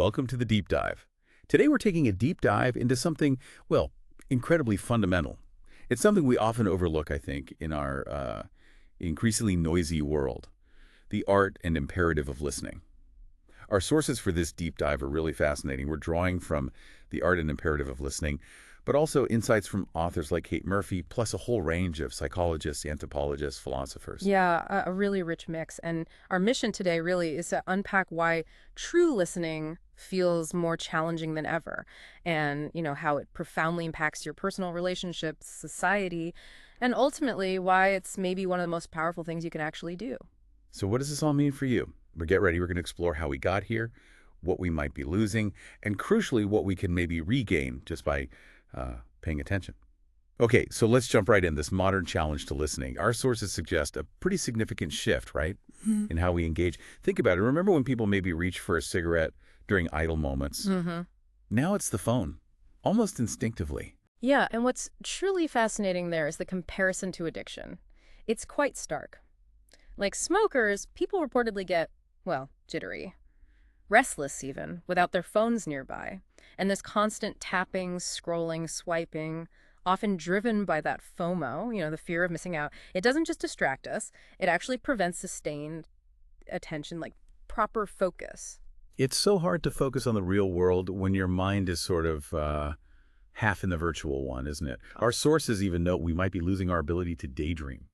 welcome to the Deep Dive. Today we're taking a deep dive into something, well, incredibly fundamental. It's something we often overlook, I think, in our increasingly noisy world, the art and imperative of listening. Our sources for this deep dive are really fascinating. We're drawing from the art and imperative of listening, but also insights from authors like Kate Murphy, plus a whole range of psychologists, anthropologists, philosophers. Yeah, a really rich mix. And our mission today really is to unpack why true listening feels more challenging than ever and, how it profoundly impacts your personal relationships, society, and ultimately why it's maybe one of the most powerful things you can actually do. So what does this all mean for you? But get ready, we're going to explore how we got here, what we might be losing, and crucially, what we can maybe regain just by paying attention. Okay, so let's jump right in. This modern challenge to listening. Our sources suggest a pretty significant shift, right, in how we engage. Think about it. Remember when people maybe reach for a cigarette during idle moments? Now it's the phone, almost instinctively. Yeah, and what's truly fascinating there is the comparison to addiction. It's quite stark. Like smokers, people reportedly get, well, jittery, restless even, without their phones nearby. And this constant tapping, scrolling, swiping, often driven by that FOMO, the fear of missing out, it doesn't just distract us, it actually prevents sustained attention, like proper focus. It's so hard to focus on the real world when your mind is sort of half in the virtual one, isn't it? Our sources even note we might be losing our ability to daydream.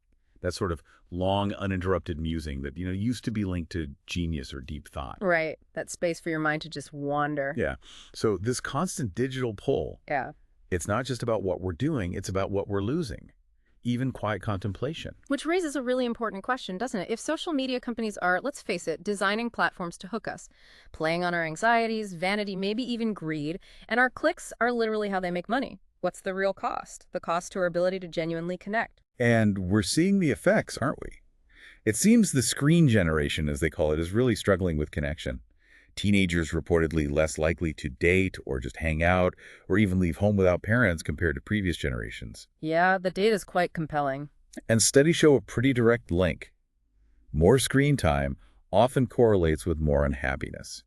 That sort of long, uninterrupted musing that, used to be linked to genius or deep thought. Right, that space for your mind to just wander. Yeah. So this constant digital pull, Yeah. it's not just about what we're doing, it's about what we're losing. Even quiet contemplation. Which raises a really important question, doesn't it? If social media companies are, let's face it, designing platforms to hook us, playing on our anxieties, vanity, maybe even greed, and our clicks are literally how they make money, what's the real cost? The cost to our ability to genuinely connect. And we're seeing the effects, aren't we? It seems the screen generation, as they call it, is really struggling with connection. Teenagers reportedly less likely to date or just hang out or even leave home without parents compared to previous generations. Yeah, the data is quite compelling. And studies show a pretty direct link. More screen time often correlates with more unhappiness.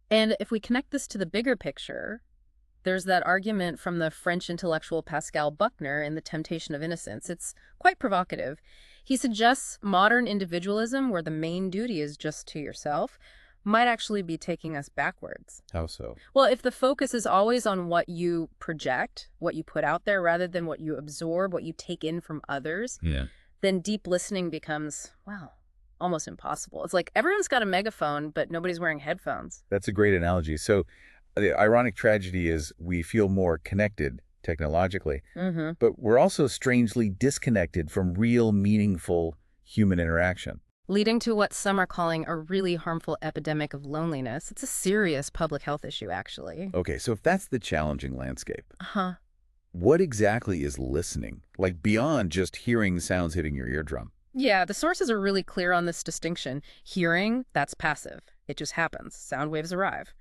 And if we connect this to the bigger picture, there's that argument from the French intellectual Pascal Buchner in The Temptation of Innocence. It's quite provocative. He suggests modern individualism, where the main duty is just to yourself, might actually be taking us backwards. How so? Well, if the focus is always on what you project, what you put out there, rather than what you absorb, what you take in from others, then deep listening becomes, well, almost impossible. It's like everyone's got a megaphone, but nobody's wearing headphones. That's a great analogy. So the ironic tragedy is we feel more connected technologically, but we're also strangely disconnected from real, meaningful human interaction. Leading to what some are calling a really harmful epidemic of loneliness. It's a serious public health issue, actually. Okay, so if that's the challenging landscape, what exactly is listening? Like beyond just hearing sounds hitting your eardrum? Yeah, the sources are really clear on this distinction. Hearing, that's passive. It just happens. Sound waves arrive.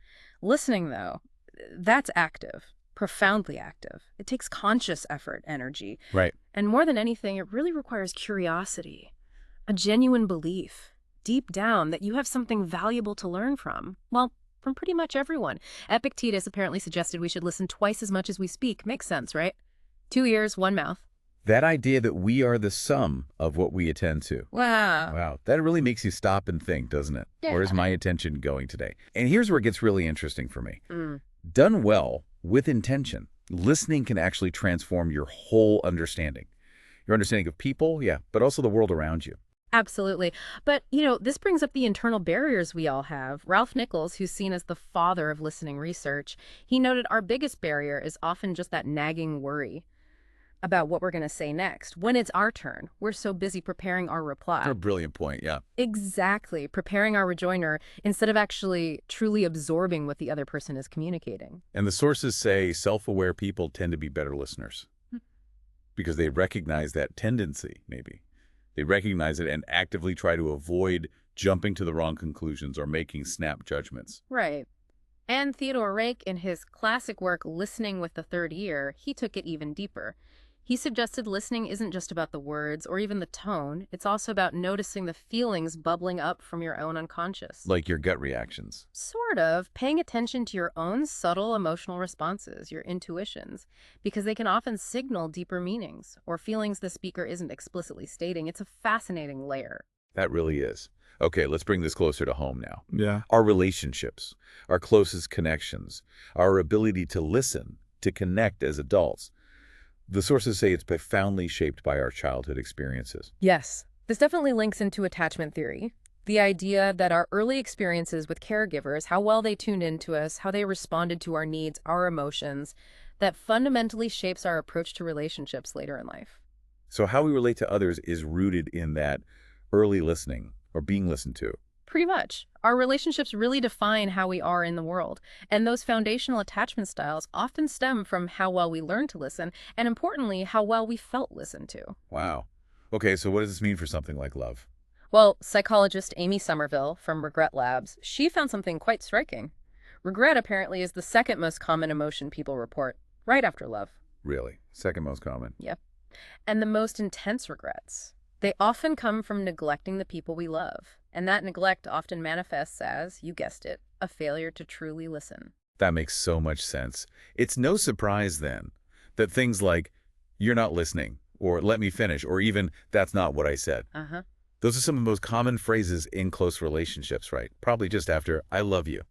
Listening, though, that's active, profoundly active. It takes conscious effort, energy. Right. And more than anything, it really requires curiosity, a genuine belief, deep down, that you have something valuable to learn from. Well, from pretty much everyone. Epictetus apparently suggested we should listen twice as much as we speak. Makes sense, right? 2 ears, 1 mouth. That idea that we are the sum of what we attend to. Wow. Wow, that really makes you stop and think, doesn't it? Yeah. Where's my attention going today? And here's where it gets really interesting for me. Done well, with intention, listening can actually transform your whole understanding. Your understanding of people, but also the world around you. Absolutely. But, this brings up the internal barriers we all have. Ralph Nichols, who's seen as the father of listening research, he noted our biggest barrier is often just that nagging worry about what we're going to say next. When it's our turn, we're so busy preparing our reply. A brilliant point, yeah. Exactly. Preparing our rejoinder instead of actually truly absorbing what the other person is communicating. And the sources say self-aware people tend to be better listeners because they recognize that tendency, maybe. They recognize it and actively try to avoid jumping to the wrong conclusions or making snap judgments. Right. And Theodore Rake, in his classic work, Listening with the Third Ear, he took it even deeper. He suggested listening isn't just about the words or even the tone, it's also about noticing the feelings bubbling up from your own unconscious. Like your gut reactions. Sort of, paying attention to your own subtle emotional responses, your intuitions, because they can often signal deeper meanings or feelings the speaker isn't explicitly stating. It's a fascinating layer. That really is. Okay, let's bring this closer to home now. Yeah. Our relationships, our closest connections, our ability to listen, to connect as adults. The sources say it's profoundly shaped by our childhood experiences. Yes, this definitely links into attachment theory. The idea that our early experiences with caregivers, how well they tuned into us, how they responded to our needs, our emotions, that fundamentally shapes our approach to relationships later in life. So how we relate to others is rooted in that early listening or being listened to. Pretty much. Our relationships really define how we are in the world, and those foundational attachment styles often stem from how well we learned to listen, and importantly, how well we felt listened to. Wow. Okay, so what does this mean for something like love? Well, psychologist Amy Somerville from Regret Labs, she found something quite striking. Regret apparently is the second most common emotion people report, right after love. Really? Second most common. Yep. And the most intense regrets. They often come from neglecting the people we love, and that neglect often manifests as, you guessed it, a failure to truly listen. That makes so much sense. It's no surprise then that things like, you're not listening, or let me finish, or even, that's not what I said. Uh-huh. Those are some of the most common phrases in close relationships, right? Probably just after, I love you.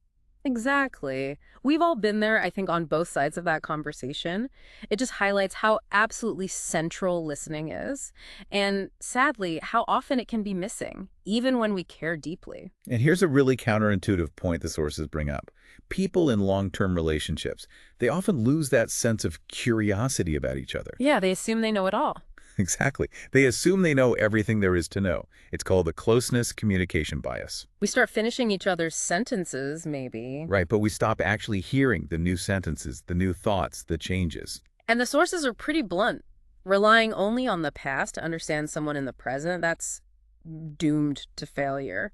Exactly. We've all been there, I think, on both sides of that conversation. It just highlights how absolutely central listening is, and sadly, how often it can be missing, even when we care deeply. And here's a really counterintuitive point the sources bring up. People in long-term relationships, they often lose that sense of curiosity about each other. Yeah, they assume they know it all. Exactly. They assume they know everything there is to know. It's called the closeness communication bias. We start finishing each other's sentences, maybe. Right, but we stop actually hearing the new sentences, the new thoughts, the changes. And the sources are pretty blunt. Relying only on the past to understand someone in the present, that's doomed to failure.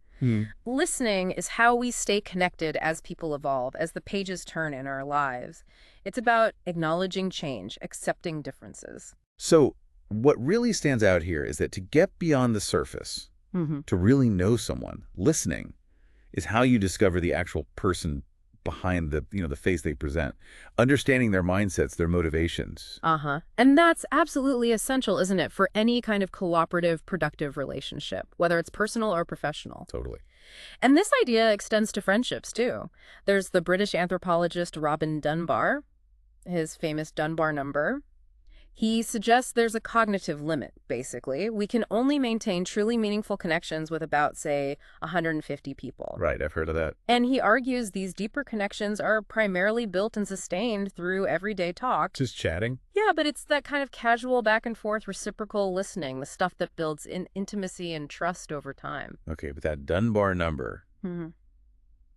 Listening is how we stay connected as people evolve, as the pages turn in our lives. It's about acknowledging change, accepting differences. So what really stands out here is that to get beyond the surface, to really know someone, listening is how you discover the actual person behind the face they present, understanding their mindsets, their motivations. And that's absolutely essential, isn't it, for any kind of cooperative, productive relationship, whether it's personal or professional. Totally. And this idea extends to friendships, too. There's the British anthropologist Robin Dunbar, his famous Dunbar number. He suggests there's a cognitive limit, basically. We can only maintain truly meaningful connections with about, say, 150 people. Right, I've heard of that. And he argues these deeper connections are primarily built and sustained through everyday talk. Just chatting? Yeah, but it's that kind of casual back and forth reciprocal listening, the stuff that builds in intimacy and trust over time. Okay, but that Dunbar number,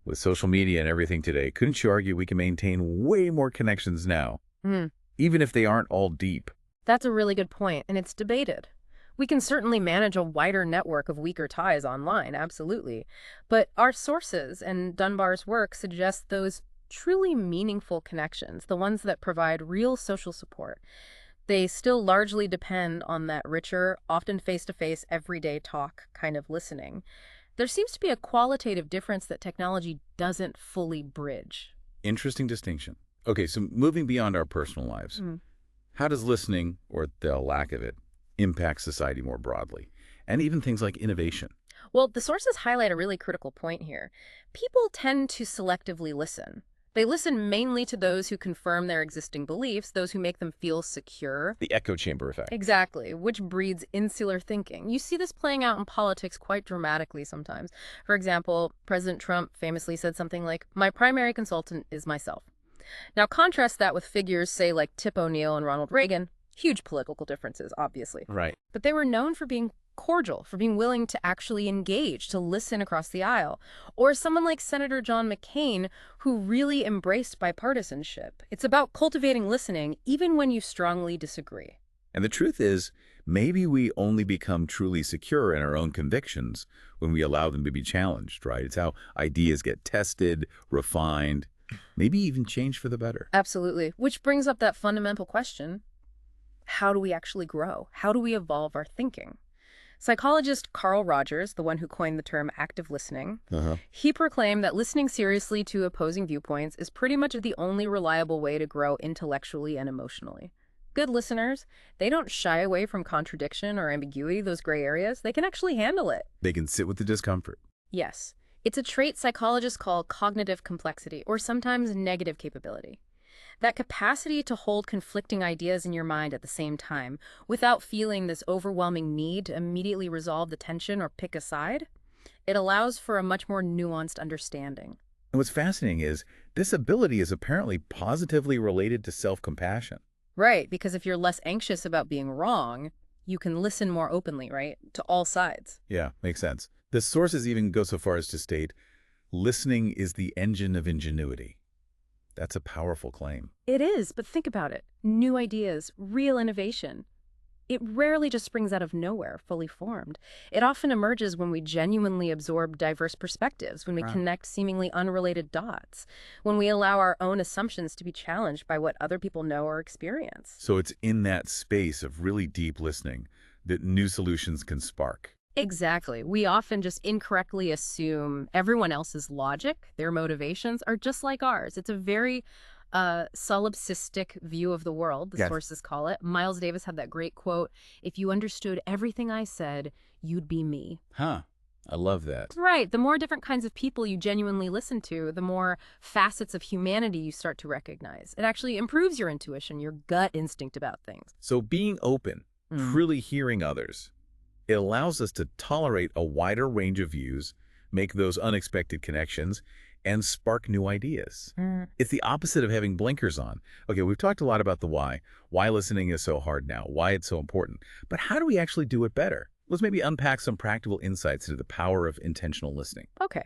with social media and everything today, couldn't you argue we can maintain way more connections now? Even if they aren't all deep. That's a really good point, and it's debated. We can certainly manage a wider network of weaker ties online, absolutely. But our sources and Dunbar's work suggest those truly meaningful connections, the ones that provide real social support, they still largely depend on that richer, often face-to-face, everyday talk kind of listening. There seems to be a qualitative difference that technology doesn't fully bridge. Interesting distinction. Okay, so moving beyond our personal lives, how does listening, or the lack of it, impact society more broadly? And even things like innovation? Well, the sources highlight a really critical point here. People tend to selectively listen. They listen mainly to those who confirm their existing beliefs, those who make them feel secure. The echo chamber effect. Exactly, which breeds insular thinking. You see this playing out in politics quite dramatically sometimes. For example, President Trump famously said something like, "My primary consultant is myself." Now contrast that with figures, say, like Tip O'Neill and Ronald Reagan. Huge political differences, obviously. Right. But they were known for being cordial, for being willing to actually engage, to listen across the aisle. Or someone like Senator John McCain, who really embraced bipartisanship. It's about cultivating listening, even when you strongly disagree. And the truth is, maybe we only become truly secure in our own convictions when we allow them to be challenged, right? It's how ideas get tested, refined, maybe even changed for the better. Absolutely. Which brings up that fundamental question. How do we actually grow? How do we evolve our thinking? Psychologist Carl Rogers, the one who coined the term active listening, Uh-huh. he proclaimed that listening seriously to opposing viewpoints is pretty much the only reliable way to grow intellectually and emotionally. Good listeners, they don't shy away from contradiction or ambiguity, those gray areas. They can actually handle it. They can sit with the discomfort. Yes, it's a trait psychologists call cognitive complexity, or sometimes negative capability. That capacity to hold conflicting ideas in your mind at the same time without feeling this overwhelming need to immediately resolve the tension or pick a side, it allows for a much more nuanced understanding. And what's fascinating is this ability is apparently positively related to self-compassion. Right, because if you're less anxious about being wrong, you can listen more openly, right, to all sides. Yeah, makes sense. The sources even go so far as to state, listening is the engine of ingenuity. That's a powerful claim. It is, but think about it. New ideas, real innovation. It rarely just springs out of nowhere, fully formed. It often emerges when we genuinely absorb diverse perspectives, when we Right. connect seemingly unrelated dots, when we allow our own assumptions to be challenged by what other people know or experience. So it's in that space of really deep listening that new solutions can spark. Exactly. We often just incorrectly assume everyone else's logic, their motivations, are just like ours. It's a very solipsistic view of the world, the Yes. sources call it. Miles Davis had that great quote, "If you understood everything I said, you'd be me." Huh. I love that. Right. The more different kinds of people you genuinely listen to, the more facets of humanity you start to recognize. It actually improves your intuition, your gut instinct about things. So being open, truly hearing others, it allows us to tolerate a wider range of views, make those unexpected connections, and spark new ideas. Mm. It's the opposite of having blinkers on. Okay, we've talked a lot about the why listening is so hard now, why it's so important. But how do we actually do it better? Let's maybe unpack some practical insights into the power of intentional listening. Okay.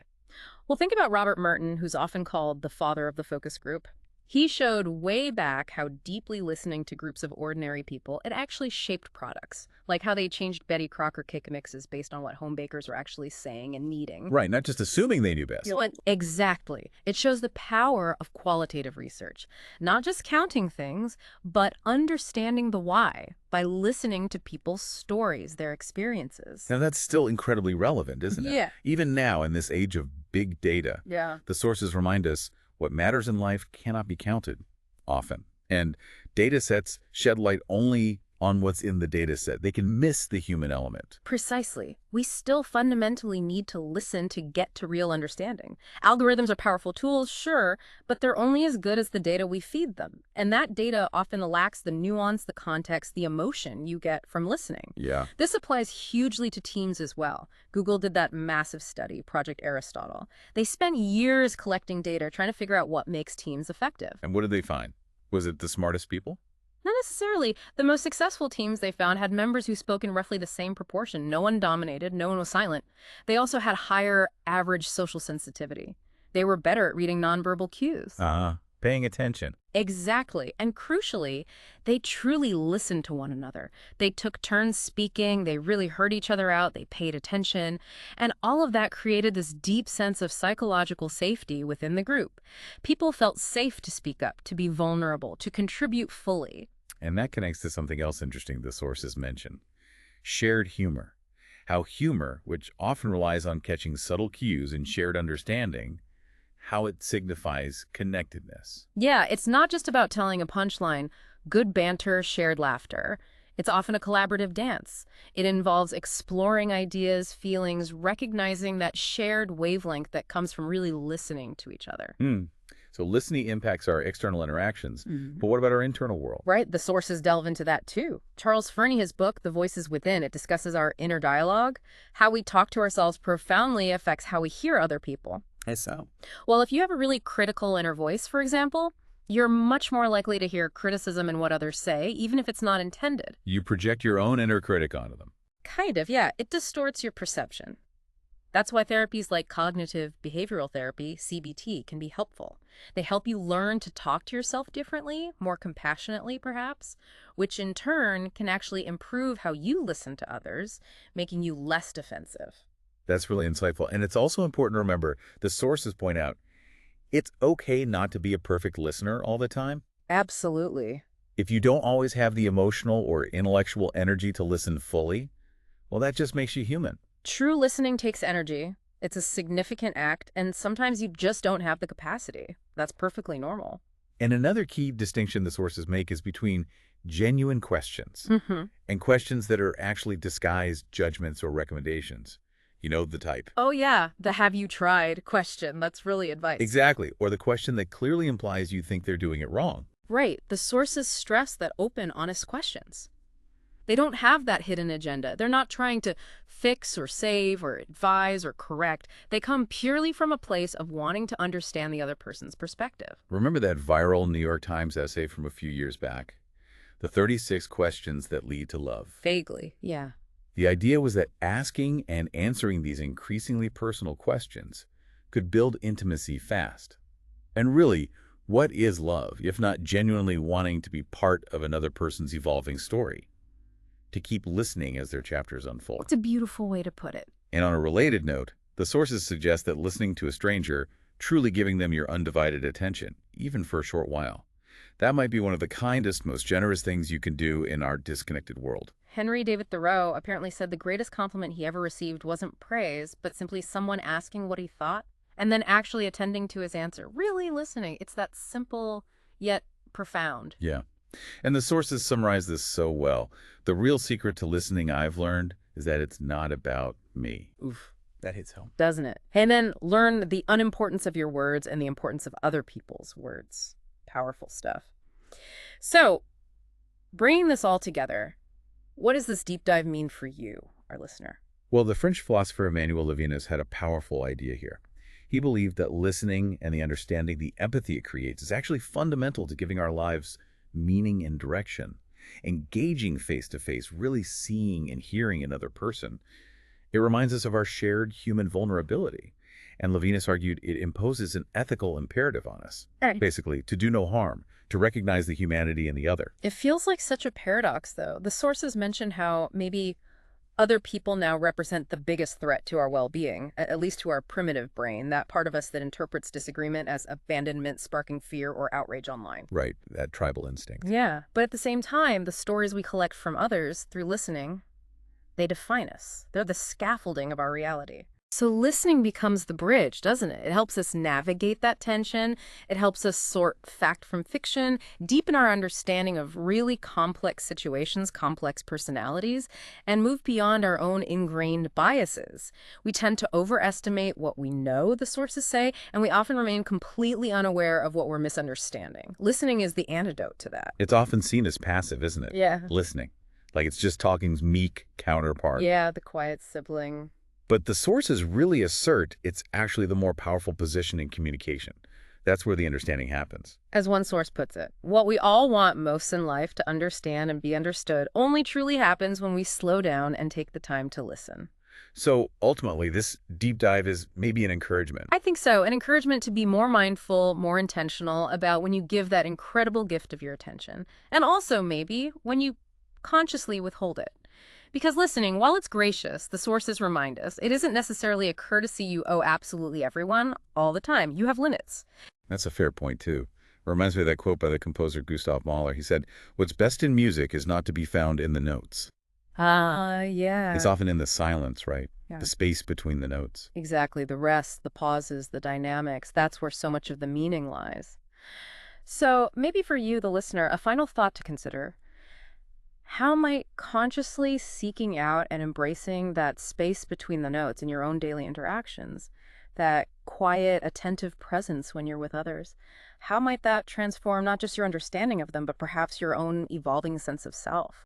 Well, think about Robert Merton, who's often called the father of the focus group. He showed way back how deeply listening to groups of ordinary people, it actually shaped products, like how they changed Betty Crocker cake mixes based on what home bakers were actually saying and needing. Right, not just assuming they knew best. Exactly. It shows the power of qualitative research, not just counting things, but understanding the why by listening to people's stories, their experiences. Now that's still incredibly relevant, isn't it? Yeah. Even now, in this age of big data, Yeah. the sources remind us what matters in life cannot be counted often. And data sets shed light only on what's in the data set. They can miss the human element. Precisely. We still fundamentally need to listen to get to real understanding. Algorithms are powerful tools, sure, but they're only as good as the data we feed them. And that data often lacks the nuance, the context, the emotion you get from listening. Yeah. This applies hugely to teams as well. Google did that massive study, Project Aristotle. They spent years collecting data trying to figure out what makes teams effective. And what did they find? Was it the smartest people? Not necessarily. The most successful teams they found had members who spoke in roughly the same proportion. No one dominated, no one was silent. They also had higher average social sensitivity. They were better at reading nonverbal cues. Paying attention. Exactly. And crucially, they truly listened to one another. They took turns speaking, they really heard each other out, they paid attention, and all of that created this deep sense of psychological safety within the group. People felt safe to speak up, to be vulnerable, to contribute fully. And that connects to something else interesting the sources mention. Shared humor. How humor, which often relies on catching subtle cues and shared understanding, how it signifies connectedness. Yeah, it's not just about telling a punchline. Good banter, shared laughter. It's often a collaborative dance. It involves exploring ideas, feelings, recognizing that shared wavelength that comes from really listening to each other. So listening impacts our external interactions, but what about our internal world? Right, the sources delve into that too. Charles Fernie, his book, The Voices Within, it discusses our inner dialogue. How we talk to ourselves profoundly affects how we hear other people. So. Well, if you have a really critical inner voice, for example, you're much more likely to hear criticism in what others say, even if it's not intended. You project your own inner critic onto them. Kind of, yeah. It distorts your perception. That's why therapies like cognitive behavioral therapy, CBT, can be helpful. They help you learn to talk to yourself differently, more compassionately perhaps, which in turn can actually improve how you listen to others, making you less defensive. That's really insightful. And it's also important to remember, the sources point out, it's okay not to be a perfect listener all the time. Absolutely. If you don't always have the emotional or intellectual energy to listen fully, well, that just makes you human. True listening takes energy. It's a significant act, and sometimes you just don't have the capacity. That's perfectly normal. And another key distinction the sources make is between genuine questions Mm-hmm. and questions that are actually disguised judgments or recommendations. You know the type. Oh, yeah, the have you tried question. That's really advice. Exactly. Or the question that clearly implies you think they're doing it wrong. Right. The sources stress that open, honest questions. They don't have that hidden agenda. They're not trying to fix or save or advise or correct. They come purely from a place of wanting to understand the other person's perspective. Remember that viral New York Times essay from a few years back? The 36 questions that lead to love. Vaguely, yeah. The idea was that asking and answering these increasingly personal questions could build intimacy fast. And really, what is love, if not genuinely wanting to be part of another person's evolving story? To keep listening as their chapters unfold. It's a beautiful way to put it. And on a related note, the sources suggest that listening to a stranger, truly giving them your undivided attention, even for a short while, that might be one of the kindest, most generous things you can do in our disconnected world. Henry David Thoreau apparently said the greatest compliment he ever received wasn't praise, but simply someone asking what he thought and then actually attending to his answer. Really listening. It's that simple yet profound. Yeah. And the sources summarize this so well. The real secret to listening, I've learned, is that it's not about me. Oof, that hits home. Doesn't it? And then learn the unimportance of your words and the importance of other people's words. Powerful stuff. So, bringing this all together, what does this deep dive mean for you, our listener? Well, the French philosopher Emmanuel Levinas had a powerful idea here. He believed that listening and the understanding, the empathy it creates, is actually fundamental to giving our lives meaning and direction. Engaging face-to-face, really seeing and hearing another person, it reminds us of our shared human vulnerability. And Levinas argued it imposes an ethical imperative on us, basically, to do no harm, to recognize the humanity in the other. It feels like such a paradox, though. The sources mention how maybe other people now represent the biggest threat to our well-being, at least to our primitive brain, that part of us that interprets disagreement as abandonment, sparking fear or outrage online. Right, that tribal instinct. Yeah, but at the same time, the stories we collect from others through listening, they define us. They're the scaffolding of our reality. So listening becomes the bridge, doesn't it? It helps us navigate that tension. It helps us sort fact from fiction, deepen our understanding of really complex situations, complex personalities, and move beyond our own ingrained biases. We tend to overestimate what we know, the sources say, and we often remain completely unaware of what we're misunderstanding. Listening is the antidote to that. It's often seen as passive, isn't it? Yeah. Listening. Like it's just talking's meek counterpart. Yeah, the quiet sibling. But the sources really assert it's actually the more powerful position in communication. That's where the understanding happens. As one source puts it, what we all want most in life, to understand and be understood, only truly happens when we slow down and take the time to listen. So ultimately, this deep dive is maybe an encouragement. I think so. An encouragement to be more mindful, more intentional about when you give that incredible gift of your attention. And also maybe when you consciously withhold it. Because listening, while it's gracious, the sources remind us, it isn't necessarily a courtesy you owe absolutely everyone all the time. You have limits. That's a fair point, too. Reminds me of that quote by the composer Gustav Mahler. He said, "What's best in music is not to be found in the notes." Yeah. It's often in the silence, right? Yeah. The space between the notes. Exactly. The rest, the pauses, the dynamics, that's where so much of the meaning lies. So maybe for you, the listener, a final thought to consider. How might consciously seeking out and embracing that space between the notes in your own daily interactions, that quiet, attentive presence when you're with others, how might that transform not just your understanding of them, but perhaps your own evolving sense of self?